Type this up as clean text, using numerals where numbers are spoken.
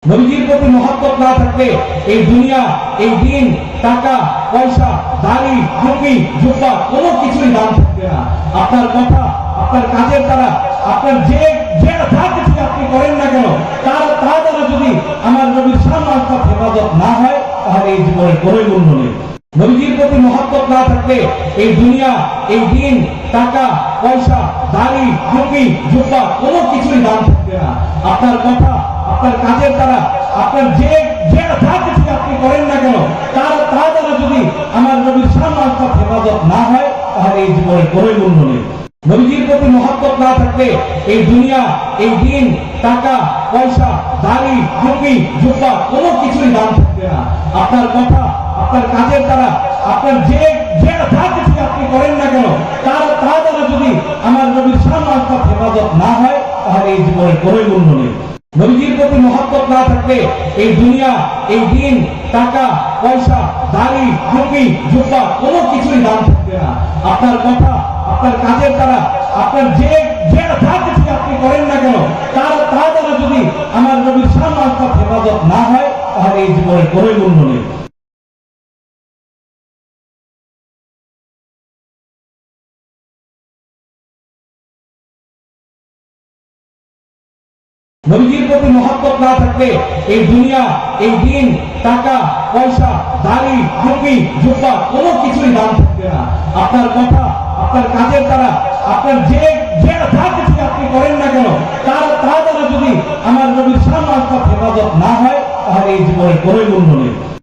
নবীজির প্রতি মহব্বত না থাকলে এই দুনিয়া, এই দিন, টাকা, পয়সা, দাড়ি, টুপি, জুব্বা কোনো কিছুই দাম থাকবে না। আপনার কথা, আপনার কাজের দ্বারা, আপনার যে যা কিছু আপনি করেন না কেন, তা দ্বারা যদি আমার নবীর সম্মানিত হেফাজত না হয়, তাহলে এই জীবনের কোনো মূল্য নেই। নবীজির প্রতি মহব্বত না থাকলে এই দুনিয়া, এই দিন, টাকা, পয়সা, দাড়ি, টুপি, জুব্বা কোনো কিছুই দাম থাকবে না। আপনার কথা, আপনার কাজের দ্বারা, আপনার যে যা কিছু আপনি করেন না কেন, তা দ্বারা যদি আমার নবীর সম্মানিত হেফাজত না হয়, তাহলে এই জীবনের কোনো মূল্য নেই। নবীজির প্রতি মহব্বত না থাকলে এই দুনিয়া, এই দিন, টাকা, পয়সা, দাড়ি, টুপি, জুব্বা কোনো কিছুই দাম থাকবে না। আপনার কথা, আপনার কাজের দ্বারা, আপনার যে যা কিছু আপনি করেন না কেন, তা দ্বারা যদি আমার নবীর সম্মানিত হেফাজত না হয়, তাহলে এই জীবনের কোনো মূল্য নেই। নবীজির প্রতি মহব্বত না থাকলে এই দুনিয়া, এই দিন, টাকা, পয়সা, দাড়ি, টুপি, জুব্বা কোনো কিছুই দাম থাকবে না। আপনার কথা, আপনার কাজের দ্বারা, আপনার যে যা কিছু আপনি করেন না কেন, তা দ্বারা যদি আমার নবীর সম্মানিত হেফাজত না হয়, তাহলে এই জীবনের কোনো মূল্য নেই। নবীজির প্রতি মহব্বত না থাকলে এই দুনিয়া, এই দিন, টাকা, পয়সা, দাড়ি, টুপি, জুব্বা কোনো কিছুই দাম থাকবে না। আপনার কথা, আপনার কাজের দ্বারা, আপনার যে যা কিছু আপনি করেন না কেন, তা দ্বারা যদি আমার নবীর সম্মানিত হেফাজত না হয়, তাহলে এই জীবনের কোনো মূল্য নেই।